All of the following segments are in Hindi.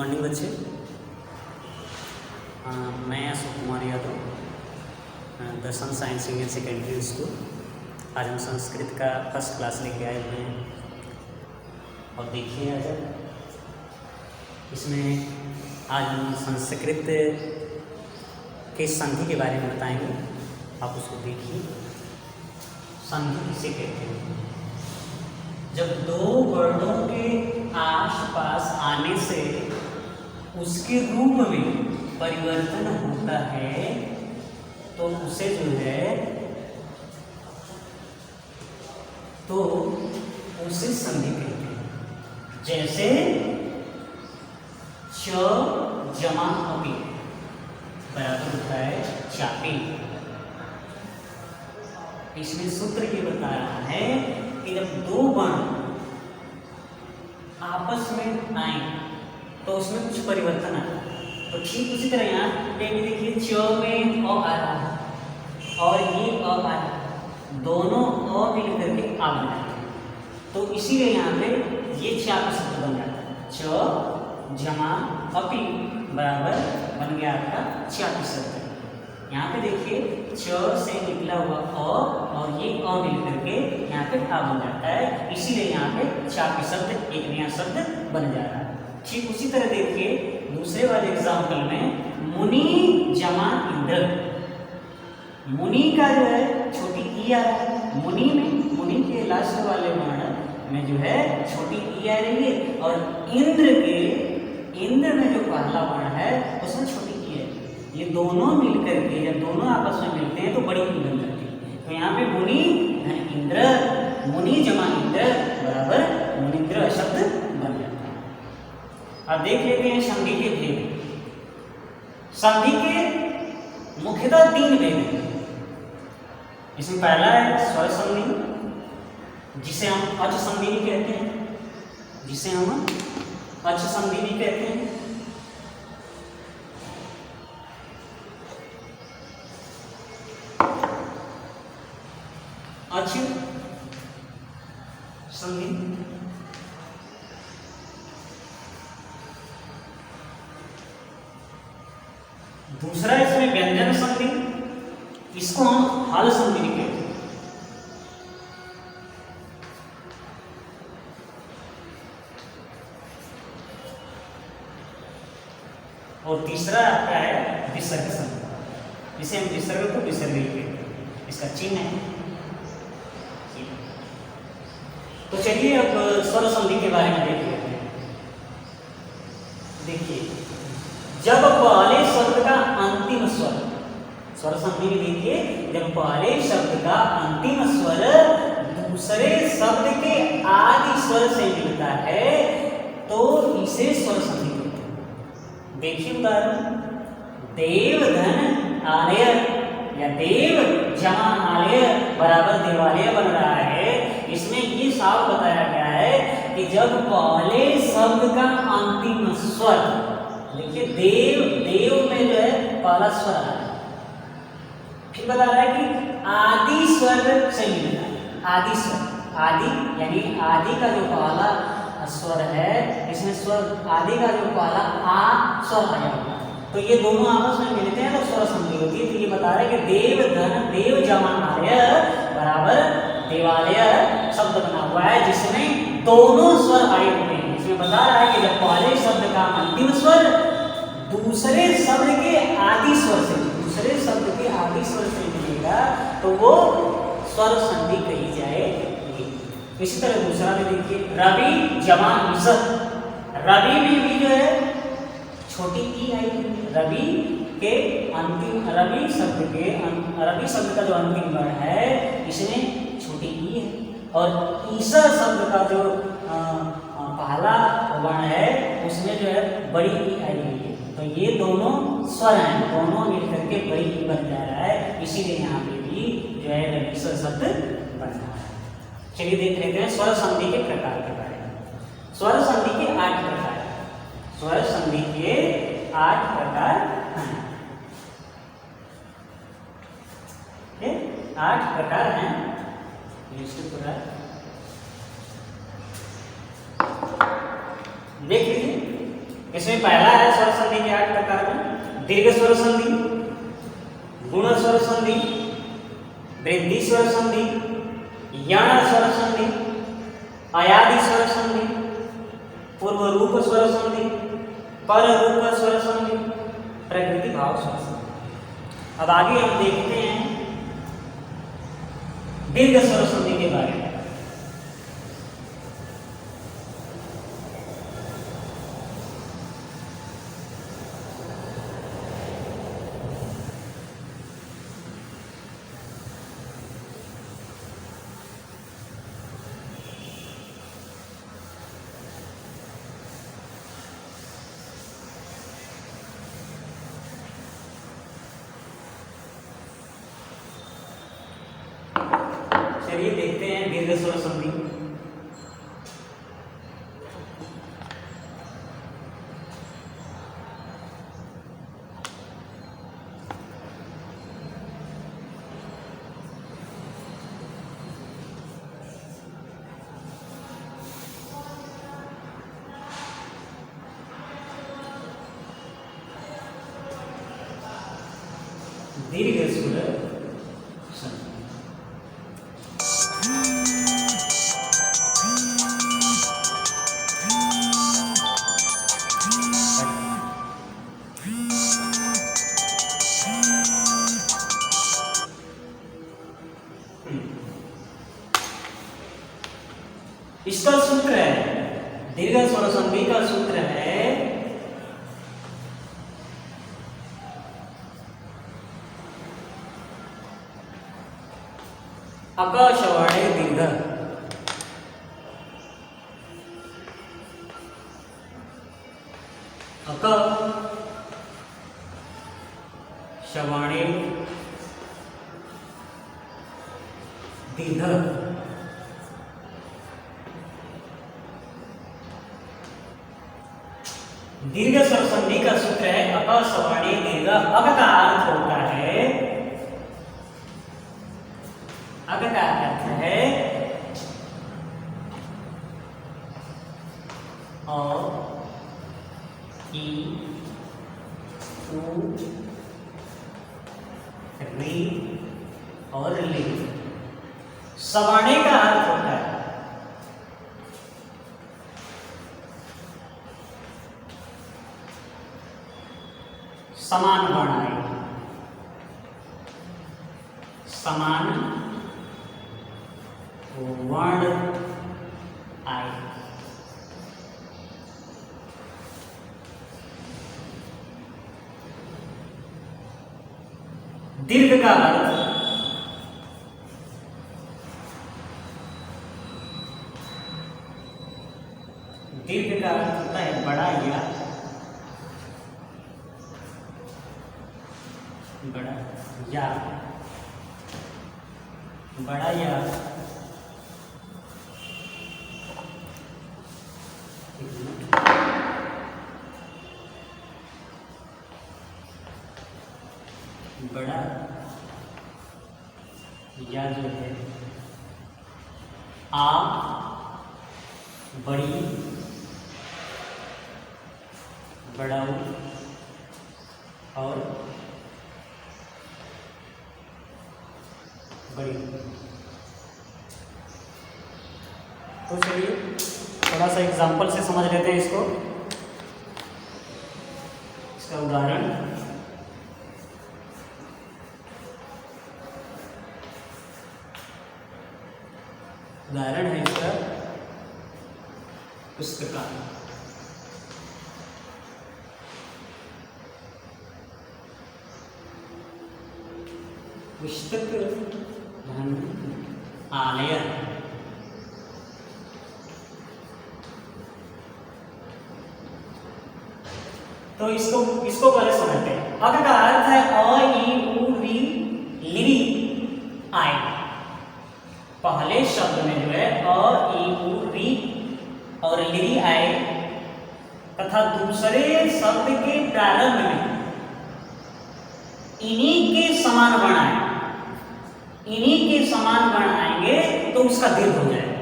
मॉर्निंग बच्चे। मैं अशोक कुमार यादव, दर्शन साइंस सीनियर सेकेंडरी स्कूल। आज हम संस्कृत का फर्स्ट क्लास लेके आए हुए हैं और देखिए आज इसमें आज हम संस्कृत के संधि के बारे में बताएंगे। आप उसको देखिए। संधि किसे कहते हैं? जब दो वर्णों के आसपास आने से उसके रूप में परिवर्तन होता है तो उसे जो है उसे संधि कहते हैं। जैसे च जमा अपि बराबर होता है चापी। इसमें सूत्र ये बता रहा है कि जब दो वर्ण आपस में आए तो उसमें कुछ परिवर्तन आता है। तो ठीक उसी तरह यहाँ पे देखिए च में अ आ रहा है और ये अ आ रहा है, दोनों अ मिल करके आ बन जाते हैं। तो इसीलिए यहाँ पे ये चापी शब्द बन जाता है। च जमा अपि बराबर बन गया आपका चापी शब्द। यहाँ पे देखिए च से निकला हुआ अ और ये अ मिल करके यहाँ पे आ बन जाता है। इसीलिए यहाँ पे चापी शब्द एक नया शब्द बन जा रहा है। ठीक उसी तरह देखिए दूसरे वाले एग्जाम्पल में मुनि जमा इंद्र। मुनि का जो है छोटी ई आ रहा है। मुनि में मुनि के लास्ट वाले वर्ण में जो है छोटी ई आ रही है और इंद्र में जो पहला वर्ण है उसमें छोटी ई है। ये दोनों मिलकर के जब दोनों आपस में मिलते हैं तो बड़ी ई बन जाती है। तो यहाँ पे मुनि इंद्र, मुनि जमा इंद्र बराबर मुनिंद्र शब्द बन जाता है। अब देख लेते हैं संधि के भेद। संधि के मुख्यतः तीन भेद हैं। इसमें पहला है स्वर संधि, जिसे हम अच संधि भी कहते हैं, जिसे हम अच संधि भी कहते हैं। अच संधि। दूसरा इसमें व्यंजन संधि, इसको हम हल संधि भी कहते हैं। और तीसरा आता है विसर्ग संधि, जिसे हम विसर्ग को विसर्ग कहते हैं। इसका चिन्ह है। तो चलिए अब स्वर संधि के बारे में देख लेते हैं। देखिए जब पहले शब्द का अंतिम स्वर संधि में देखिए जब पहले शब्द का अंतिम स्वर दूसरे शब्द के आदि स्वर से मिलता है तो इसे स्वर संधि कहते हैं। देखिए उदाहरण, देवधन आलय या देव जमा आलय बराबर देवालय बन रहा है। इसमें ये साफ बताया गया है कि जब पहले शब्द का अंतिम स्वर, देखिए देव में जो है पहला स्वर आ रहा है, फिर बता रहा है कि आदि स्वर से मिलता है। आदि स्वर, आदि यानी आदि का जो पहला स्वर है, इसमें स्वर आदि का जो पहला आ स्वर आया हुआ है तो ये दोनों आपस में मिलते हैं तो स्वर संधि होती है। तो ये बता रहा है कि देव धन देव जमा आलय बराबर देवालय शब्द बना हुआ है जिसमें दोनों स्वर आए हुए हैं। इसमें बता रहा है कि जब पहले शब्द का अंतिम स्वर दूसरे शब्द के आदि स्वर से मिलेगा तो वो स्वर संधि कही जाएगी। इसी तरह दूसरा में देखिए रवि जमा ईसत। रवि में भी जो है छोटी ई आई है। रवि के अंतिम रवि शब्द का जो अंतिम वर्ण है इसमें छोटी ई है और ईसा शब्द का जो पहला वर्ण है उसमें जो है बड़ी ई आई हुई है। तो ये दोनों स्वर हैं, दोनों मिलकर के बड़ी ई बन जा रहा है। इसीलिए यहाँ पे भी जो है रविस्वर शब्द बन रहा है। चलिए देख लेते हैं स्वर संधि के प्रकार के बारे में। स्वर संधि के 8 प्रकार हैं। स्वर संधि के 8 प्रकार हैं। 8 प्रकार हैं। लिस्ट पूरा देख लीजिए। इसमें पहला है स्वर संधि के 8 प्रकार में दीर्घ स्वर संधि, गुण स्वर संधि, वृद्धि स्वर संधि, यण स्वर संधि, अयादि स्वर संधि, पूर्व रूप स्वर संधि, पर रूप स्वर संधि, प्रकृति भाव स्वर संधि। अब आगे हम देखते हैं दीर्घ स्वर संधि के बारे में। चलिए देखते हैं दीर्घ स्वर संधि। दीर्घ स्वर संधि। इसका सूत्र है, दीर्घ स्वर संधि का सूत्र है अकाशवाणी दीर्घ। अकाशवाणी दीर्घ। दीर्घ स्वर संधि का सूत्र है अकाशवाणी दीर्घ। अक का अर्थ होता है, अक का अर्थ है अ, ई, उ, री और ली। सवर्णे का अर्थ होता है समान वर्ण आए, समान वर्ण आए। दीर्घ का अर्थ दीर्घ का अर्थ होता है बड़ा या बड़ा या बड़ा या जो है आ, बड़ी, बड़ाऊ और बड़ी। तो चलिए थोड़ा सा एग्जांपल से समझ लेते हैं इसको। इसका उदाहरण है इसका पुस्तकालय। पुस्तक धन आलय। तो इसको पहले समझते हैं। अग का अर्थ है अ, ई, उ, री, लिरी, आय। पहले शब्द में जो है अ, ई, उ, री और लिरी आए तथा दूसरे शब्द के प्रारंभ में इन्हीं के समान वर्ण आए, इन्हीं के समान वर्ण आएंगे तो उसका दीर्घ हो जाएगा।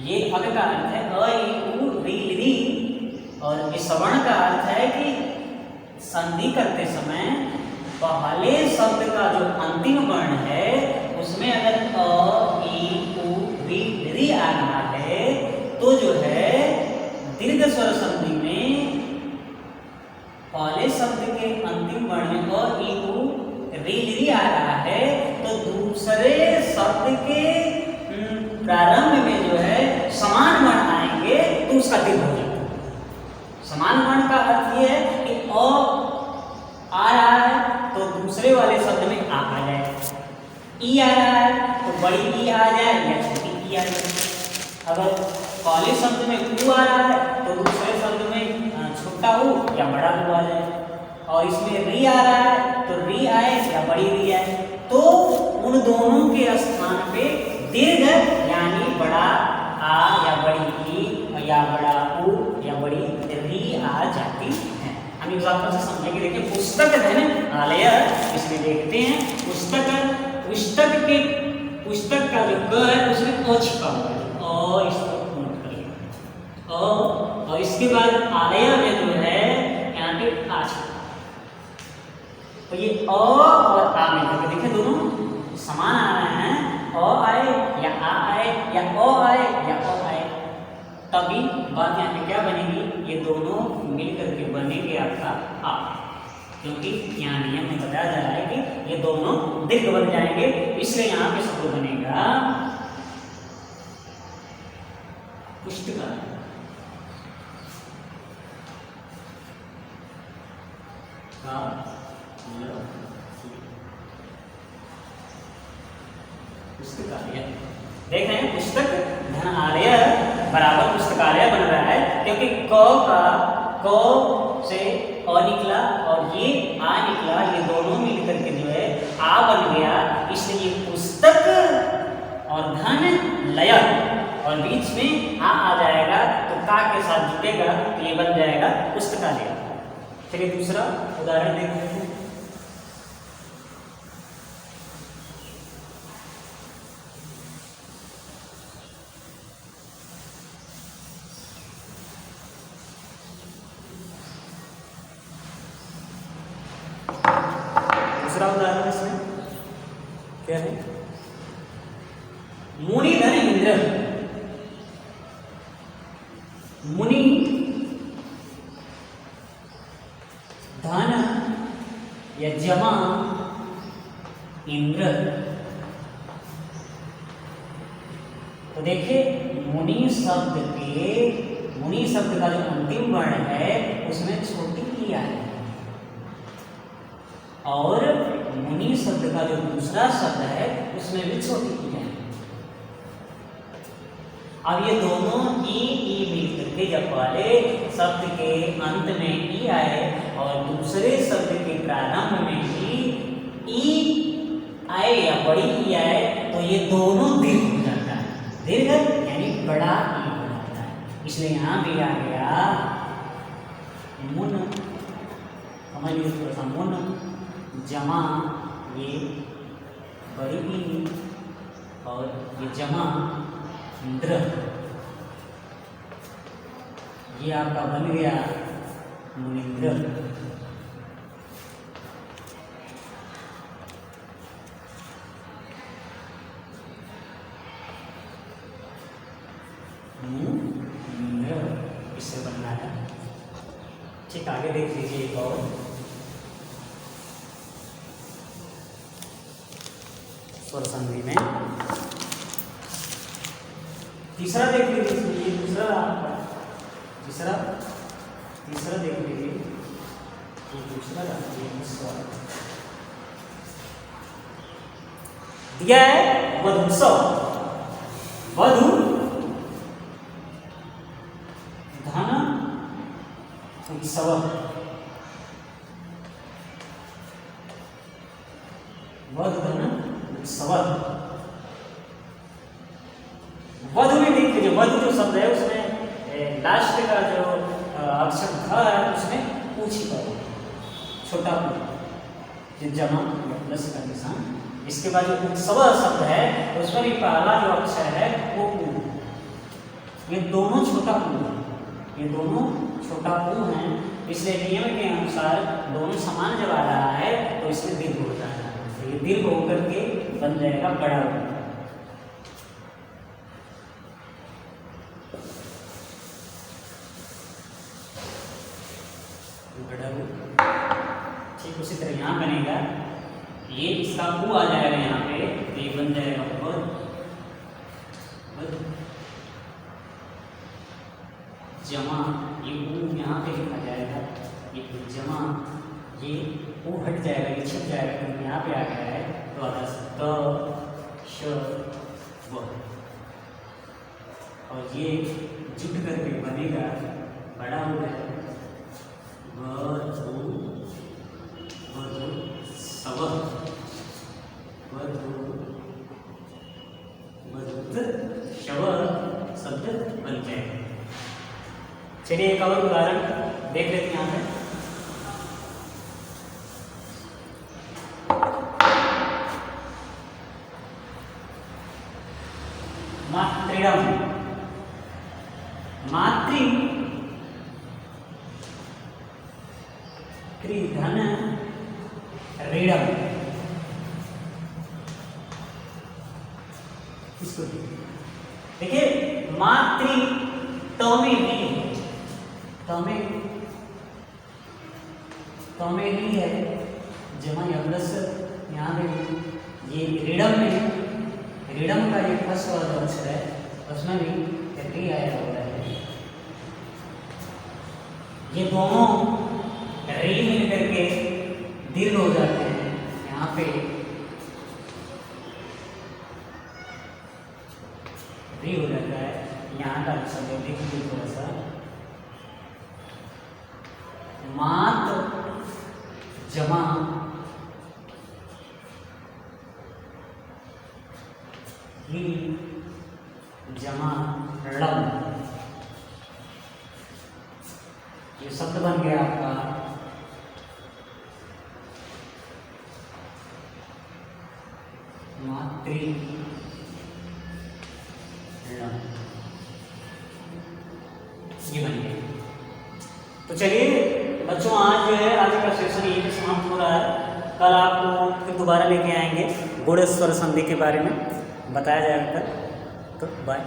ये अग का अर्थ है अ, ई, उ, री, लिरी और सवर्ण का अर्थ है कि संधि करते समय पहले शब्द का जो अंतिम वर्ण है उसमें अगर अ, ई, उ, री आ रहा है तो जो है दीर्घ स्वर संधि में पहले शब्द के अंतिम वर्ण में अ, ई, उ, री आ रहा है तो दूसरे शब्द के प्रारंभ में जो है समान वर्ण आएंगे तो उसका दीर्घ हो जाता है। समान वर्ण का अर्थ ये है कि अ आ रहा है तो दूसरे वाले शब्द में आ जाए, ई आ रहा है तो बड़ी ई आ जाए या छोटी ई आ जाए। अगर पहले शब्द में उ आ रहा है तो दूसरे शब्द में छोटा उ या बड़ा उ आ जाए, और इसमें री आ रहा है तो री आए या बड़ी री आए, तो उन दोनों के स्थान पे दीर्घ यानी बड़ा आ या बड़ी ई या बड़ा उ या बड़ी री आ जाती है। हम एग्जाम्पल से समझेंगे। देखिए पुस्तक धन आलय, इसमें देखते हैं पुस्तक का जो क है उसमें अ छिपा हुआ है, अ इसको नोट करिए और इसके बाद आलय में जो है यहाँ पे आ छिपा, तो ये अ और आ मिलकर देखिए दोनों समान आ रहे हैं, अ आए या आ आए या अ आए या अ आए, तभी बात यहाँ पे क्या बनेगी, ये दोनों मिलकर के बनेंगे आपका आ, क्योंकि यहाँ नियम में बताया जा रहा है कि ये दोनों दीर्घ बन जाएंगे, इसलिए यहाँ पे शब्द बनेगा पुस्तकालय। पुस्तकालय देख रहे हैं, पुस्तक धन आलय बराबर पुस्तकालय बन रहा है, क्योंकि क से अ निकला और ये आ निकला, ये दोनों मिलकर के जो है आ बन गया, इसलिए पुस्तक और धन लय और बीच में आ जाएगा तो का के साथ जुड़ेगा तो ये बन जाएगा पुस्तकालय। चलिए दूसरा उदाहरण देखते हैं। दूसरा उदाहरण इसमें क्या है, मुनि धन इंद्र। मुनि धन या जमा इंद्र, तो देखिए मुनि शब्द का जो अंतिम वर्ण है उसमें छोटी ई है, और मुनि शब्द का जो दूसरा शब्द है उसमें भी छोटी ई है। अब ये दोनों ई मिलकर के जब पहले शब्द के अंत में ई आए और दूसरे शब्द के प्रारंभ में भी ई आए या बड़ी ई आए तो ये दोनों दीर्घ हो जाता है, दीर्घ यानी बड़ा ई हो जाता है, इसलिए यहाँ भी आ गया मुन, समझ लीजिए थोड़ा सा, मुन जमा ये बड़ी ई और ये जमा इंद्र, ये आपका बन गया मुनिंद्र। इससे बनना है। ठीक, आगे देख लीजिए एक और स्वर संधि में तीसरा देख लीजिए, तीसरा देख लीजिए, दूसरा स्वर दिया है वधुत्सव, वधु धन उत्सव, वधु धन उत्सव। वधु में देख लीजिए, वधु जो शब्द है उसमें लास्ट का जो अक्षर ध है उसमें ऊंची पर छोटा जो जमा प्लस का निशान, इसके बाद जो उत्सव शब्द है उसमें भी पहला जो अक्षर है वो ऊ, ये दोनों छोटा ऊ, ये दोनों छोटा ऊ है, इसलिए नियम के अनुसार दोनों समान जब आ रहा है तो इसमें दीर्घ होता है, तो ये दीर्घ होकर के बन जाएगा बड़ा ऊ। बड़ा ऊ। ठीक उसी तरह यहाँ बनेगा, ये इसका ऊ आ जाएगा यहाँ पे, तो ये बन जाएगा बद। जमा, ये ऊ यहाँ पे लिखा जाएगा, ये जमा, ये ऊ हट जाएगा, ये छिप जाएगा क्योंकि यहाँ पे आ गया है, तो आता त श व, और ये जुट करके बनेगा बड़ा ऊ है सव, शव शब्द बन जाएगा। चलिए एक और उदाहरण देख लेते हैं यहाँ पे। मातृम, मातृ त्रिधन ऋणम, इसको देखिए मातृ तमे ली है, जमा यमरस यहाँ पे ये ऋणम में, ऋणम का जो फर्स्ट वाला अक्षर है उसमें भी री आया हुआ है, ये दोनों री मिल करके दीर्घ हो जाते हैं। यहाँ पे री हो जाता है, यहाँ का अक्षर देखिए थोड़ा सा, मात जमा ही जमा ड़म, ये शब्द बन गया आपका मातृ ड़म, ये बन गया। तो चलिए बच्चों, आज जो है आज का सेशन यही पे समाप्त हो रहा है। कल आपको फिर दोबारा लेके आएंगे गुण स्वर संधि के बारे में बताया जाएगा। तो बाय।